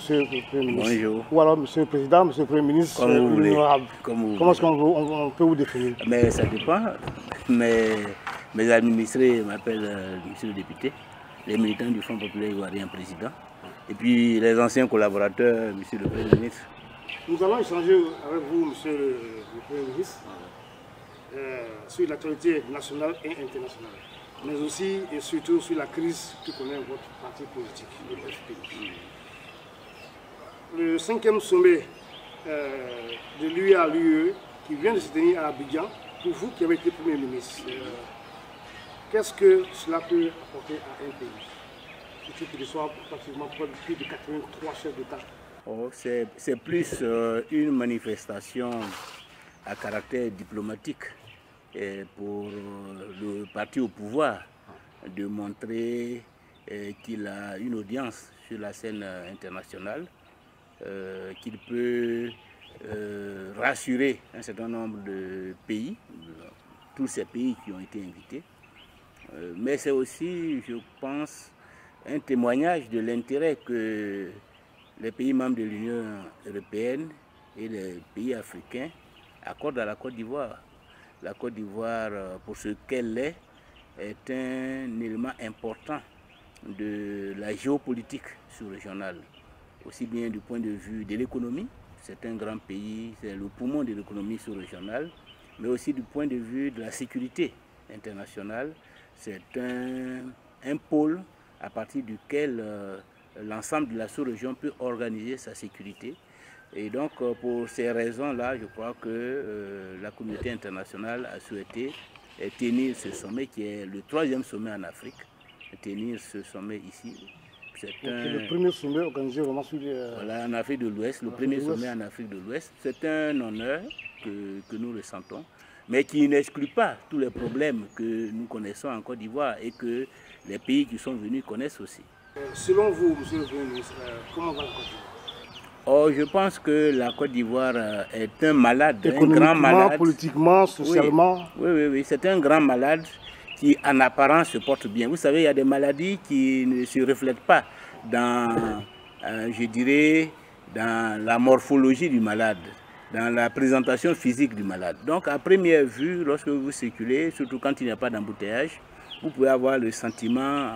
Monsieur le Premier ministre. Bonjour. Ou alors Monsieur le Président, Monsieur le Premier ministre. Comme vous voulez. Comment est-ce qu'on peut vous définir? Mais ça dépend. Mes administrés m'appellent Monsieur le député, les militants du Front populaire ivoirien président, et puis les anciens collaborateurs, Monsieur le Premier ministre. Nous allons échanger avec vous, Monsieur le Premier ministre, sur l'actualité nationale et internationale, mais aussi et surtout sur la crise que connaît votre parti politique, le FPI. Le 5e sommet de l'UE à l'UE qui vient de se tenir à Abidjan, pour vous qui avez été Premier ministre, qu'est-ce que cela peut apporter à un pays? Surtout qu'il soit pratiquement plus de 83 chefs d'État. Oh, c'est plus une manifestation à caractère diplomatique pour le parti au pouvoir de montrer qu'il a une audience sur la scène internationale, qu'il peut rassurer un certain nombre de pays, tous ces pays qui ont été invités. Mais c'est aussi, je pense, un témoignage de l'intérêt que les pays membres de l'Union européenne et les pays africains accordent à la Côte d'Ivoire. La Côte d'Ivoire, pour ce qu'elle est un élément important de la géopolitique sous-régionale, aussi bien du point de vue de l'économie, c'est un grand pays, c'est le poumon de l'économie sous-régionale, mais aussi du point de vue de la sécurité internationale, c'est un pôle à partir duquel l'ensemble de la sous-région peut organiser sa sécurité. Et donc, pour ces raisons-là, je crois que la communauté internationale a souhaité tenir ce sommet, qui est le 3e sommet en Afrique, tenir ce sommet ici. C'est le premier sommet organisé vraiment sur voilà, en Afrique de l'Ouest, le premier sommet en Afrique de l'Ouest. C'est un honneur que nous ressentons, mais qui n'exclut pas tous les problèmes que nous connaissons en Côte d'Ivoire et que les pays qui sont venus connaissent aussi. Selon vous, Monsieur le Premier ministre, comment va la Côte d'Ivoire? Oh, je pense que la Côte d'Ivoire est un malade, un grand malade. Politiquement, socialement. Oui, c'est un grand malade qui en apparence se porte bien. Vous savez, il y a des maladies qui ne se reflètent pas dans, je dirais, dans la morphologie du malade, dans la présentation physique du malade. Donc, à première vue, lorsque vous circulez, surtout quand il n'y a pas d'embouteillage, vous pouvez avoir le sentiment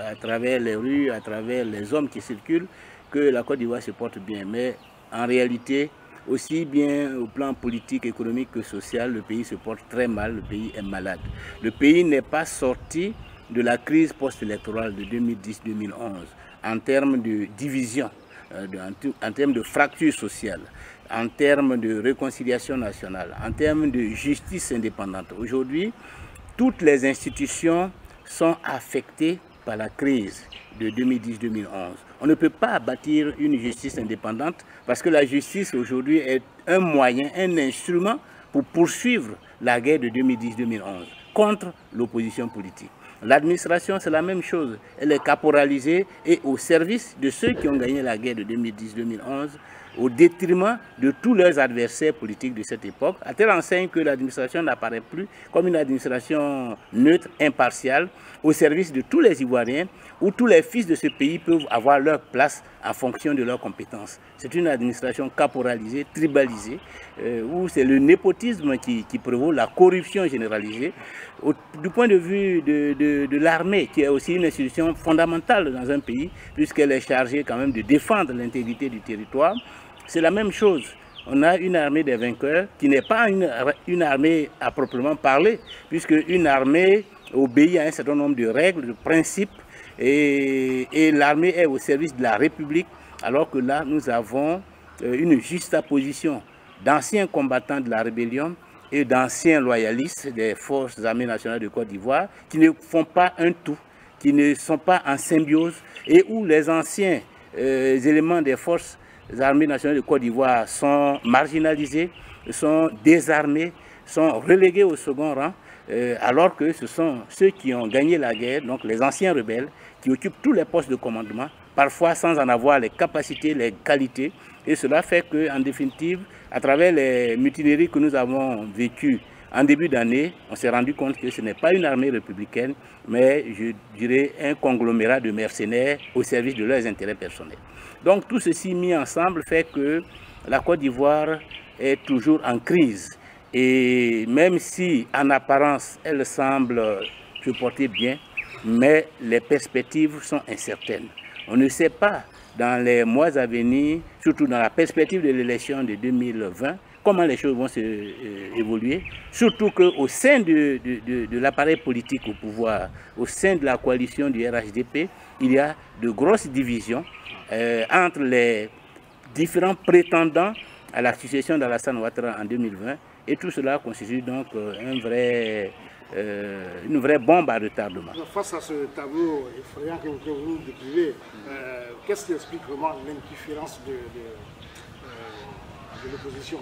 à travers les rues, à travers les hommes qui circulent, que la Côte d'Ivoire se porte bien. Mais en réalité, aussi bien au plan politique, économique que social, le pays se porte très mal, le pays est malade. Le pays n'est pas sorti de la crise post-électorale de 2010-2011 en termes de division, en termes de fracture sociale, en termes de réconciliation nationale, en termes de justice indépendante. Aujourd'hui, toutes les institutions sont affectées par la crise de 2010-2011. On ne peut pas bâtir une justice indépendante parce que la justice aujourd'hui est un moyen, un instrument pour poursuivre la guerre de 2010-2011 contre l'opposition politique. L'administration, c'est la même chose. Elle est caporalisée et au service de ceux qui ont gagné la guerre de 2010-2011 au détriment de tous leurs adversaires politiques de cette époque, à telle enseigne que l'administration n'apparaît plus comme une administration neutre, impartiale, au service de tous les Ivoiriens, où tous les fils de ce pays peuvent avoir leur place en fonction de leurs compétences. C'est une administration caporalisée, tribalisée, où c'est le népotisme qui prévaut, la corruption généralisée. Du point de vue de l'armée, qui est aussi une institution fondamentale dans un pays, puisqu'elle est chargée quand même de défendre l'intégrité du territoire, c'est la même chose. On a une armée des vainqueurs qui n'est pas une armée à proprement parler, puisque une armée obéit à un certain nombre de règles, de principes, et l'armée est au service de la République, alors que là, nous avons une juxtaposition d'anciens combattants de la rébellion et d'anciens loyalistes des forces armées nationales de Côte d'Ivoire qui ne font pas un tout, qui ne sont pas en symbiose, et où les anciens éléments des forces armées nationales de Côte d'Ivoire sont marginalisés, sont désarmés, sont relégués au second rang, alors que ce sont ceux qui ont gagné la guerre, donc les anciens rebelles, qui occupent tous les postes de commandement, parfois sans en avoir les capacités, les qualités. Et cela fait qu'en définitive, à travers les mutineries que nous avons vécues en début d'année, on s'est rendu compte que ce n'est pas une armée républicaine, mais je dirais un conglomérat de mercenaires au service de leurs intérêts personnels. Donc tout ceci mis ensemble fait que la Côte d'Ivoire est toujours en crise. Et même si en apparence elle semble se porter bien, mais les perspectives sont incertaines. On ne sait pas dans les mois à venir, surtout dans la perspective de l'élection de 2020, comment les choses vont évoluer, surtout qu'au sein de l'appareil politique au pouvoir, au sein de la coalition du RHDP, il y a de grosses divisions entre les différents prétendants à la succession d'Alassane Ouattara en 2020, et tout cela constitue donc une vraie bombe à retardement. Face à ce tableau effrayant que vous décrivez, qu'est-ce qui explique vraiment l'indifférence de l'opposition?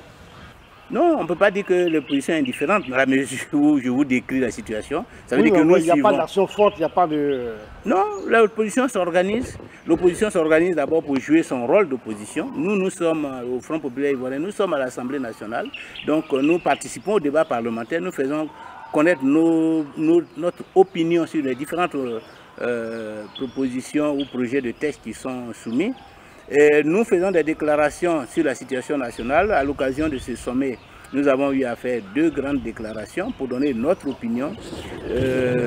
Non, on ne peut pas dire que l'opposition est indifférente dans la mesure où je vous décris la situation. Ça veut dire que il n'y a pas d'action forte, il n'y a pas de... Non, l'opposition s'organise. L'opposition s'organise d'abord pour jouer son rôle d'opposition. Nous sommes au Front populaire ivoirien, nous sommes à l'Assemblée nationale. Donc nous participons au débat parlementaire, nous faisons connaître notre opinion sur les différentes propositions ou projets de texte qui sont soumis. Et nous faisons des déclarations sur la situation nationale. À l'occasion de ce sommet, nous avons eu à faire 2 grandes déclarations pour donner notre opinion.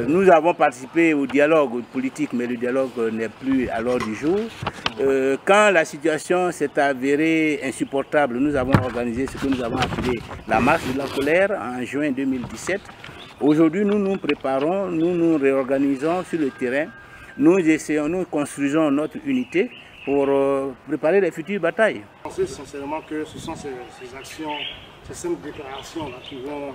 Nous avons participé au dialogue politique, mais le dialogue n'est plus à l'ordre du jour. Quand la situation s'est avérée insupportable, nous avons organisé ce que nous avons appelé la marche de la colère en juin 2017. Aujourd'hui, nous nous préparons, nous nous réorganisons sur le terrain. Nous essayons, nous construisons notre unité pour préparer les futures batailles. Je pense sincèrement que ce sont ces actions, ces simples déclarations là, qui vont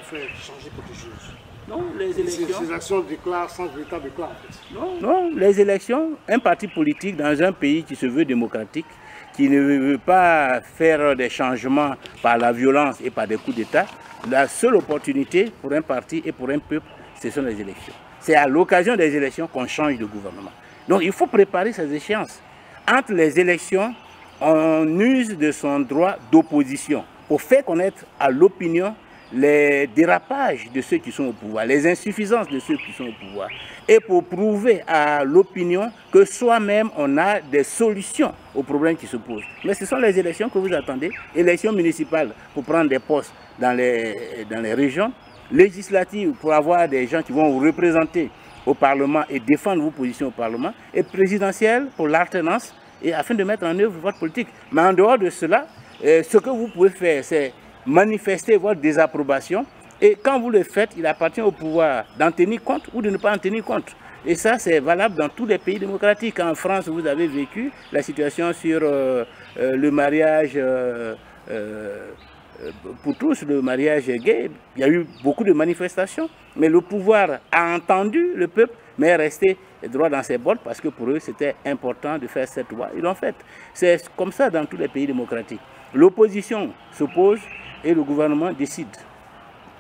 faire changer quelque chose. Non, les élections... Ces actions déclarent sans véritable éclat en fait. Non, les élections, un parti politique dans un pays qui se veut démocratique, qui ne veut pas faire des changements par la violence et par des coups d'État, la seule opportunité pour un parti et pour un peuple, ce sont les élections. C'est à l'occasion des élections qu'on change de gouvernement. Donc il faut préparer ces échéances. Entre les élections, on use de son droit d'opposition pour faire connaître à l'opinion les dérapages de ceux qui sont au pouvoir, les insuffisances de ceux qui sont au pouvoir, et pour prouver à l'opinion que soi-même on a des solutions aux problèmes qui se posent. Mais ce sont les élections que vous attendez, élections municipales pour prendre des postes dans les régions, législatives pour avoir des gens qui vont vous représenter au Parlement et défendre vos positions au Parlement, et présidentielle pour l'alternance et afin de mettre en œuvre votre politique. Mais en dehors de cela, ce que vous pouvez faire, c'est manifester votre désapprobation, et quand vous le faites, il appartient au pouvoir d'en tenir compte ou de ne pas en tenir compte. Et ça, c'est valable dans tous les pays démocratiques. En France, vous avez vécu la situation sur le mariage pour tous, le mariage gay. Il y a eu beaucoup de manifestations, mais le pouvoir a entendu le peuple, mais est resté droit dans ses bottes parce que pour eux, c'était important de faire cette loi. Ils l'ont faite. C'est comme ça dans tous les pays démocratiques. L'opposition s'oppose et le gouvernement décide.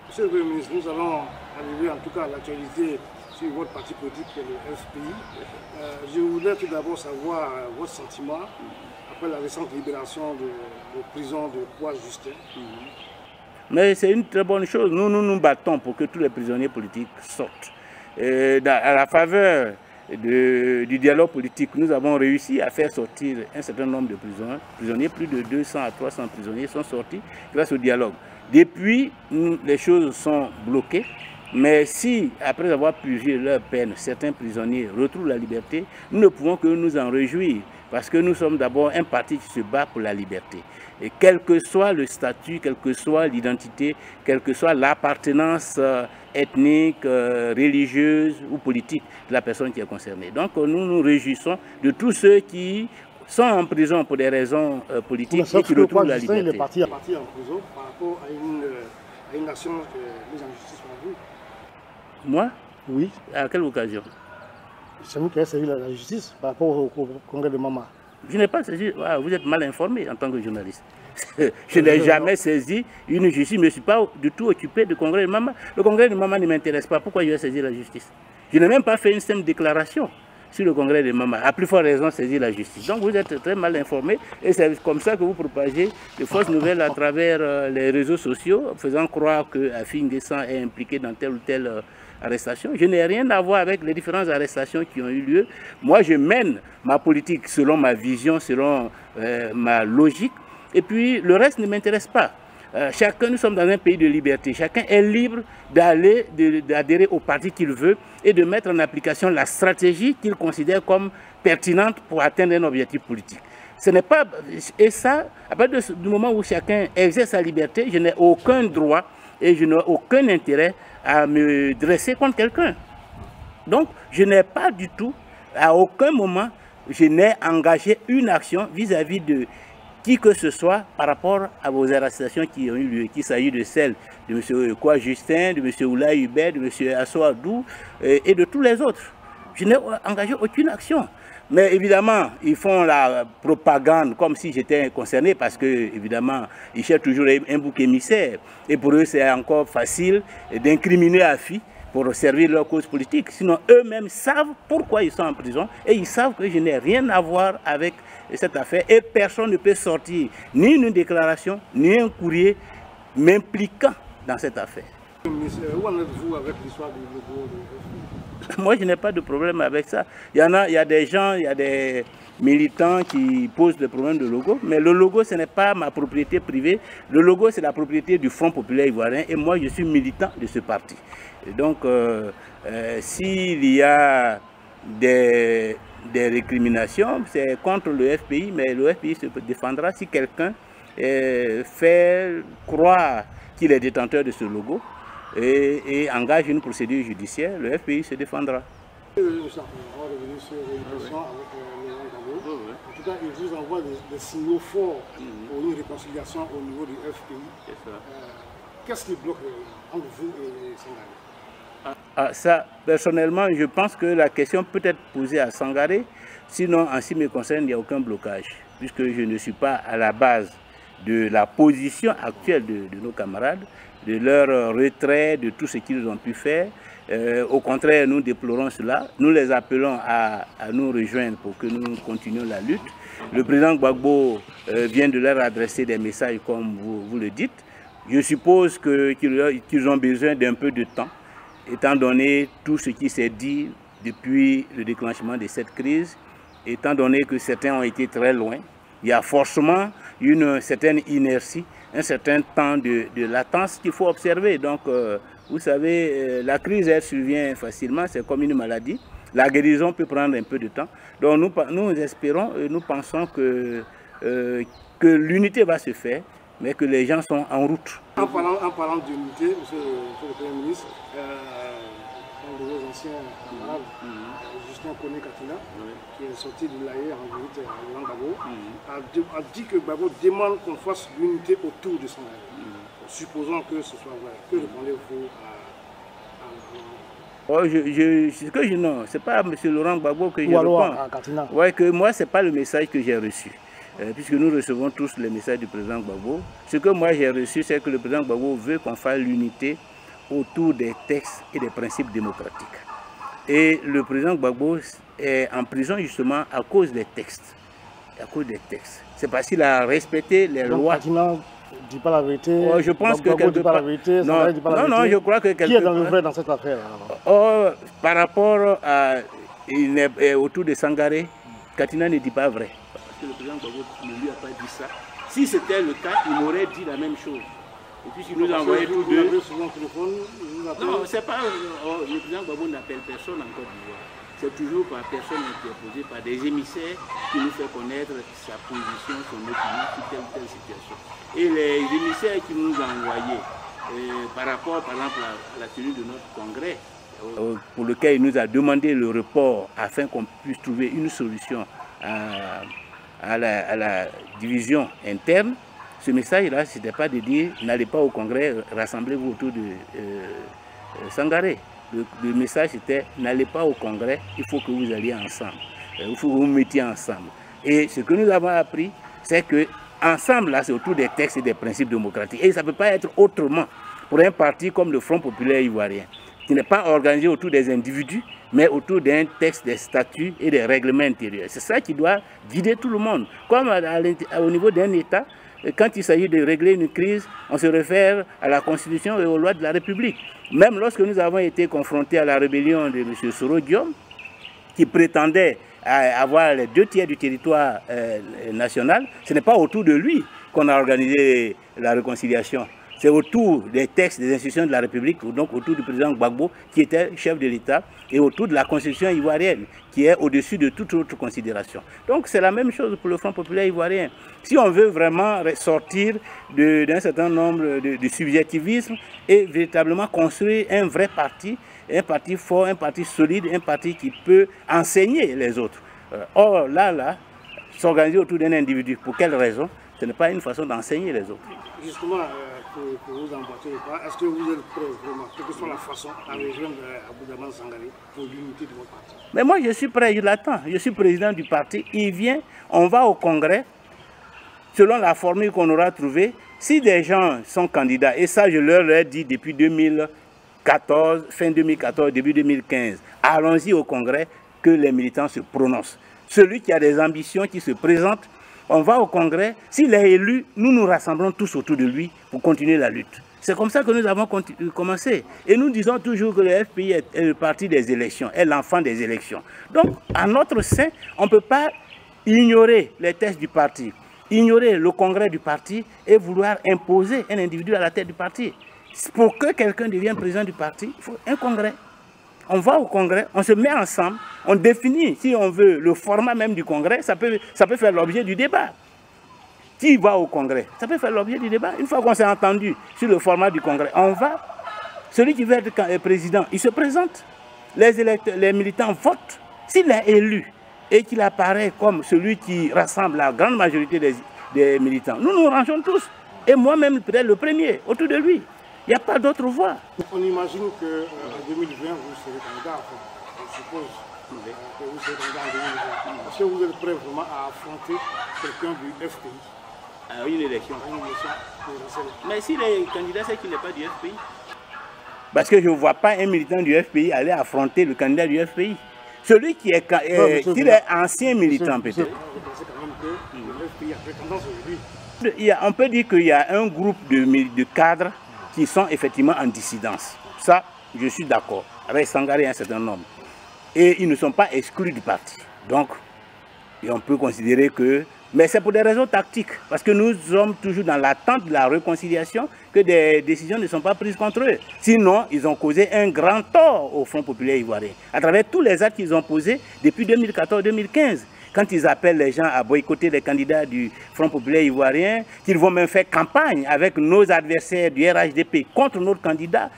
Monsieur le Premier ministre, nous allons arriver en tout cas à l'actualité sur votre parti politique, le FPI. Je voudrais tout d'abord savoir votre sentiment après la récente libération de prison de Kouwa-Justin. Mais c'est une très bonne chose. Nous nous battons pour que tous les prisonniers politiques sortent. À la faveur du dialogue politique, nous avons réussi à faire sortir un certain nombre de prisonniers. Plus de 200 à 300 prisonniers sont sortis grâce au dialogue. Depuis, les choses sont bloquées. Mais si, après avoir purgé leur peine, certains prisonniers retrouvent la liberté, nous ne pouvons que nous en réjouir. Parce que nous sommes d'abord un parti qui se bat pour la liberté. Et quel que soit le statut, quelle que soit l'identité, quelle que soit l'appartenance ethnique, religieuse ou politique de la personne qui est concernée. Donc nous nous réjouissons de tous ceux qui sont en prison pour des raisons politiques et qui retrouvent la liberté. Il est parti en prison par rapport à une action mise en justice par vous. Moi? Oui. À quelle occasion? C'est vous qui avez saisi la justice par rapport au congrès de Mama. Je n'ai pas saisi. Vous êtes mal informé en tant que journaliste. Je n'ai jamais saisi une justice. Je ne me suis pas du tout occupé du congrès de Mama. Le congrès de Mama ne m'intéresse pas. Pourquoi je vais saisir la justice? Je n'ai même pas fait une simple déclaration sur le congrès de Mama. À plus forte raison, saisir la justice. Donc vous êtes très mal informé. Et c'est comme ça que vous propagez de fausses nouvelles à travers les réseaux sociaux, faisant croire que Affi N'Guessan est impliqué dans telle ou telle arrestations. Je n'ai rien à voir avec les différentes arrestations qui ont eu lieu. Moi, je mène ma politique selon ma vision, selon ma logique. Et puis, le reste ne m'intéresse pas. Chacun, nous sommes dans un pays de liberté. Chacun est libre d'adhérer au parti qu'il veut et de mettre en application la stratégie qu'il considère comme pertinente pour atteindre un objectif politique. Ce n'est pas... Et ça, à partir du moment où chacun exerce sa liberté, je n'ai aucun droit et je n'ai aucun intérêt à me dresser contre quelqu'un. Donc, je n'ai pas du tout, à aucun moment, je n'ai engagé une action vis-à-vis de qui que ce soit par rapport à vos arrestations qui ont eu lieu, qu'il s'agit de celles de M. Kwa Justin, de M. Oula Hubert, de M. Asso Adou et de tous les autres. Je n'ai engagé aucune action. Mais évidemment, ils font la propagande comme si j'étais concerné parce que, évidemment, ils cherchent toujours un bouc émissaire. Et pour eux, c'est encore facile d'incriminer Afi pour servir leur cause politique. Sinon, eux-mêmes savent pourquoi ils sont en prison et ils savent que je n'ai rien à voir avec cette affaire. Et personne ne peut sortir ni une déclaration, ni un courrier m'impliquant dans cette affaire. Où en êtes-vous avec l'histoire du logo de... Moi, je n'ai pas de problème avec ça. Il y a des gens, il y a des militants qui posent des problèmes de logo, mais le logo, ce n'est pas ma propriété privée. Le logo, c'est la propriété du Front populaire ivoirien et moi, je suis militant de ce parti. Et donc, s'il y a des récriminations, c'est contre le FPI, mais le FPI se défendra si quelqu'un fait croire qu'il est détenteur de ce logo et engage une procédure judiciaire, le FPI se défendra. On va revenir sur l'émission avec Laurent Gbagbo. En tout cas, il vous envoie des signaux forts pour une réconciliation au niveau du FPI. Qu'est-ce qui bloque entre vous et Sangaré? Ça, personnellement, je pense que la question peut être posée à Sangaré. Sinon, en ce qui me concerne, il n'y a aucun blocage, puisque je ne suis pas à la base de la position actuelle de nos camarades, de leur retrait, de tout ce qu'ils ont pu faire. Au contraire, nous déplorons cela. Nous les appelons à nous rejoindre pour que nous continuions la lutte. Le président Gbagbo vient de leur adresser des messages comme vous le dites. Je suppose qu'ils ont besoin d'un peu de temps, étant donné tout ce qui s'est dit depuis le déclenchement de cette crise, étant donné que certains ont été très loin. Il y a forcément une certaine inertie, un certain temps de latence qu'il faut observer. Donc, vous savez, la crise, elle survient facilement, c'est comme une maladie. La guérison peut prendre un peu de temps. Donc, nous espérons, nous pensons que l'unité va se faire, mais que les gens sont en route. En parlant d'unité, monsieur le Premier ministre, un de vos anciens camarades, Justin Kone Katina, qui est sorti de l'AE en visite à Laurent Gbagbo, a dit que Gbagbo demande qu'on fasse l'unité autour de son AE. Supposons que ce soit vrai. Que répondez-vous à... Non, ce n'est pas M. Laurent Gbagbo que je réponds. Ouais, que moi, ce n'est pas le message que j'ai reçu. Puisque nous recevons tous les messages du président Gbagbo. Ce que moi j'ai reçu, c'est que le président Gbagbo veut qu'on fasse l'unité autour des textes et des principes démocratiques. Et le président Gbagbo est en prison justement à cause des textes. À cause des textes. C'est parce qu'il a respecté les lois. Ne dit pas la vérité. Oh, je pense que quelque part... Non, je crois que quelque part... Qui est dans le vrai dans cette affaire? Par rapport à... autour de Sangaré, Katina ne dit pas vrai. Que le président Gbagbo ne lui a pas dit ça. Si c'était le cas, il m'aurait dit la même chose. Et puis il nous a envoyé tous deux. Non, c'est pas. Le président Gbagbo n'appelle personne en Côte d'Ivoire. C'est toujours par personne interposée, par des émissaires qui nous fait connaître sa position, son opinion sur telle ou telle situation. Et les émissaires qui nous ont envoyés par rapport, par exemple, à la tenue de notre congrès, pour lequel il nous a demandé le report afin qu'on puisse trouver une solution à la division interne, ce message-là, ce n'était pas de dire n'allez pas au congrès, rassemblez-vous autour de Sangaré. Le message était n'allez pas au congrès, il faut que vous alliez ensemble, il faut que vous vous mettiez ensemble. Et ce que nous avons appris, c'est que ensemble, là, c'est autour des textes et des principes démocratiques. Et ça ne peut pas être autrement pour un parti comme le Front populaire ivoirien, qui n'est pas organisé autour des individus, mais autour d'un texte, des statuts et des règlements intérieurs. C'est ça qui doit guider tout le monde. Comme au niveau d'un État, Et quand il s'agit de régler une crise, on se réfère à la Constitution et aux lois de la République. Même lorsque nous avons été confrontés à la rébellion de M. Soro-Diom, qui prétendait avoir les 2 tiers du territoire national, ce n'est pas autour de lui qu'on a organisé la réconciliation. C'est autour des textes, des institutions de la République, donc autour du président Gbagbo, qui était chef de l'État, et autour de la constitution ivoirienne, qui est au-dessus de toute autre considération. Donc c'est la même chose pour le Front populaire ivoirien. Si on veut vraiment sortir d'un certain nombre de subjectivisme et véritablement construire un vrai parti fort, un parti solide, un parti qui peut enseigner les autres. Or, là, s'organiser autour d'un individu, pour quelle raison? Ce n'est pas une façon d'enseigner les autres. Justement, pour vous emboîter ou pas, est-ce que vous êtes prêt vraiment, quelle que soit la façon, à rejoindre Abou-Daman Sangaré pour l'unité de votre parti? Mais moi, je suis prêt, je l'attends. Je suis président du parti. Il vient, on va au congrès, selon la formule qu'on aura trouvée. Si des gens sont candidats, et ça, je leur ai dit depuis 2014, fin 2014, début 2015, allons-y au congrès, que les militants se prononcent. Celui qui a des ambitions, qui se présente, on va au congrès, s'il est élu, nous nous rassemblons tous autour de lui pour continuer la lutte. C'est comme ça que nous avons commencé. Et nous disons toujours que le FPI est le parti des élections, est l'enfant des élections. Donc, à notre sein, on ne peut pas ignorer les textes du parti, ignorer le congrès du parti et vouloir imposer un individu à la tête du parti. Pour que quelqu'un devienne président du parti, il faut un congrès. On va au congrès, on se met ensemble, on définit, si on veut, le format même du congrès, ça peut faire l'objet du débat. Qui va au congrès? Ça peut faire l'objet du débat. Une fois qu'on s'est entendu sur le format du congrès, on va, celui qui veut être président, il se présente. Les militants votent. S'il est élu et qu'il apparaît comme celui qui rassemble la grande majorité des militants, nous nous rangeons tous. Et moi-même, peut-être le premier, autour de lui. Il n'y a pas d'autre voie. On imagine qu'en 2020, vous serez candidat, je suppose que vous serez candidat en 2020. Est-ce que vous êtes prêt vraiment à affronter quelqu'un du FPI à une élection? Mais s'il est candidat, c'est qu'il n'est pas du FPI. Parce que je ne vois pas un militant du FPI aller affronter le candidat du FPI. Celui qui est, qu'il est ancien militant peut-être. On peut dire qu'il y a un groupe de cadres qui sont effectivement en dissidence. Ça, je suis d'accord avec Sangaré et un certain nombre. Et ils ne sont pas exclus du parti. Donc, on peut considérer que... Mais c'est pour des raisons tactiques, parce que nous sommes toujours dans l'attente de la réconciliation, que des décisions ne sont pas prises contre eux. Sinon, ils ont causé un grand tort au Front populaire ivoirien, à travers tous les actes qu'ils ont posés depuis 2014-2015. Quand ils appellent les gens à boycotter les candidats du Front populaire ivoirien, qu'ils vont même faire campagne avec nos adversaires du RHDP contre notre candidat,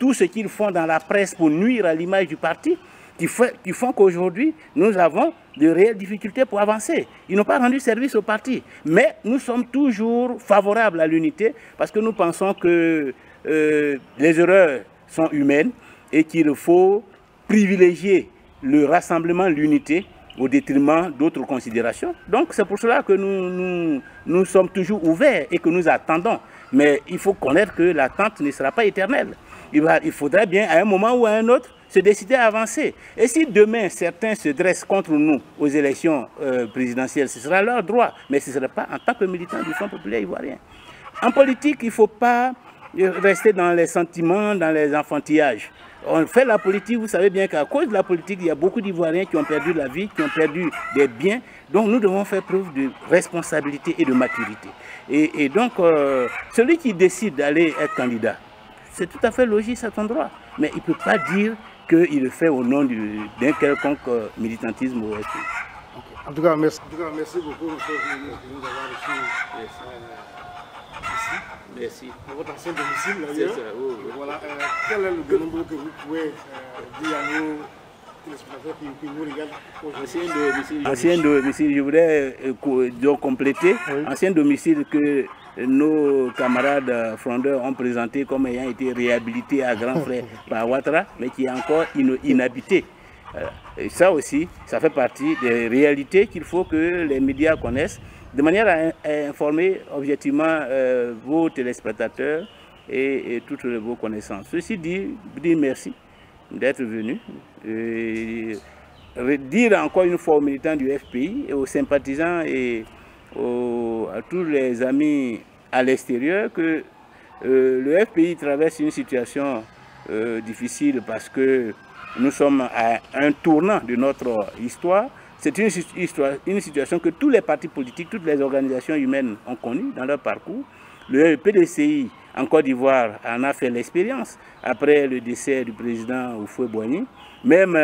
tout ce qu'ils font dans la presse pour nuire à l'image du parti, qui font qu'aujourd'hui, nous avons de réelles difficultés pour avancer. Ils n'ont pas rendu service au parti. Mais nous sommes toujours favorables à l'unité parce que nous pensons que les erreurs sont humaines et qu'il faut privilégier le rassemblement, l'unité, au détriment d'autres considérations. Donc c'est pour cela que nous sommes toujours ouverts et que nous attendons. Mais il faut connaître que l'attente ne sera pas éternelle. Il faudrait bien, à un moment ou à un autre, se décider à avancer. Et si demain, certains se dressent contre nous aux élections présidentielles, ce sera leur droit. Mais ce ne sera pas en tant que militant du Front populaire ivoirien. En politique, il ne faut pas rester dans les sentiments, dans les enfantillages. On fait la politique, vous savez bien qu'à cause de la politique, il y a beaucoup d'Ivoiriens qui ont perdu la vie, qui ont perdu des biens. Donc nous devons faire preuve de responsabilité et de maturité. Et donc, celui qui décide d'aller être candidat, c'est tout à fait logique, c'est son droit. Mais il ne peut pas dire qu'il le fait au nom d'un quelconque militantisme au FPI. En tout cas, merci beaucoup, monsieur le ministre, de nous avoir reçus ici. Merci. Dans votre ancien domicile, d'ailleurs. Voilà. Quel est le nombre que vous pouvez dire à nos téléspectateurs qui nous regardent? Ancien domicile, je voudrais donc compléter. Oui. Ancien domicile que nos camarades frondeurs ont présenté comme ayant été réhabilité à grands frais par Ouattara, mais qui est encore inhabité. Et ça aussi, ça fait partie des réalités qu'il faut que les médias connaissent, de manière à informer objectivement vos téléspectateurs et toutes vos connaissances. Ceci dit, merci d'être venu. Dire encore une fois aux militants du FPI, et aux sympathisants et à tous les amis à l'extérieur que le FPI traverse une situation difficile parce que nous sommes à un tournant de notre histoire. C'est une situation que tous les partis politiques, toutes les organisations humaines ont connue dans leur parcours. Le PDCI en Côte d'Ivoire en a fait l'expérience après le décès du président Houphouët-Boigny. Même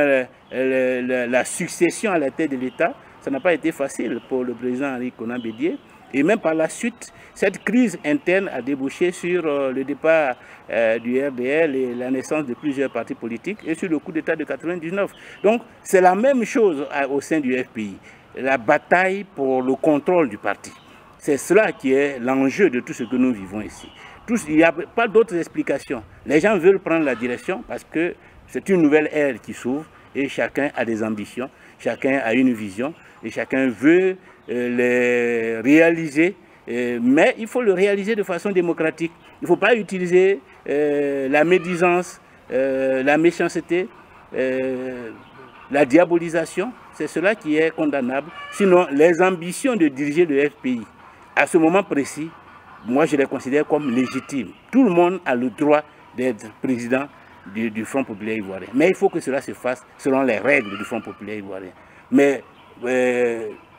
la succession à la tête de l'État, ça n'a pas été facile pour le président Henri Konan Bédié. Et même par la suite, cette crise interne a débouché sur le départ du RDL et la naissance de plusieurs partis politiques et sur le coup d'État de 1999. Donc c'est la même chose au sein du FPI, la bataille pour le contrôle du parti. C'est cela qui est l'enjeu de tout ce que nous vivons ici. Il n'y a pas d'autres explications. Les gens veulent prendre la direction parce que c'est une nouvelle ère qui s'ouvre et chacun a des ambitions, chacun a une vision et chacun veut les réaliser, mais il faut le réaliser de façon démocratique. Il ne faut pas utiliser la médisance, la méchanceté, la diabolisation. C'est cela qui est condamnable. Sinon, les ambitions de diriger le FPI, à ce moment précis, moi je les considère comme légitimes. Tout le monde a le droit d'être président du Front populaire ivoirien. Mais il faut que cela se fasse selon les règles du Front populaire ivoirien. Mais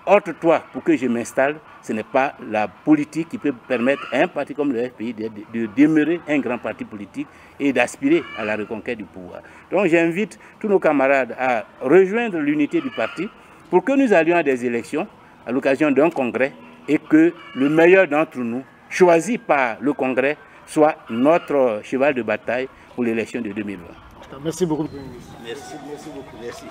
ôte-toi pour que je m'installe, ce n'est pas la politique qui peut permettre à un parti comme le FPI de demeurer un grand parti politique et d'aspirer à la reconquête du pouvoir. Donc j'invite tous nos camarades à rejoindre l'unité du parti pour que nous allions à des élections à l'occasion d'un congrès et que le meilleur d'entre nous, choisi par le congrès, soit notre cheval de bataille pour l'élection de 2020. Merci beaucoup. Merci beaucoup. Merci.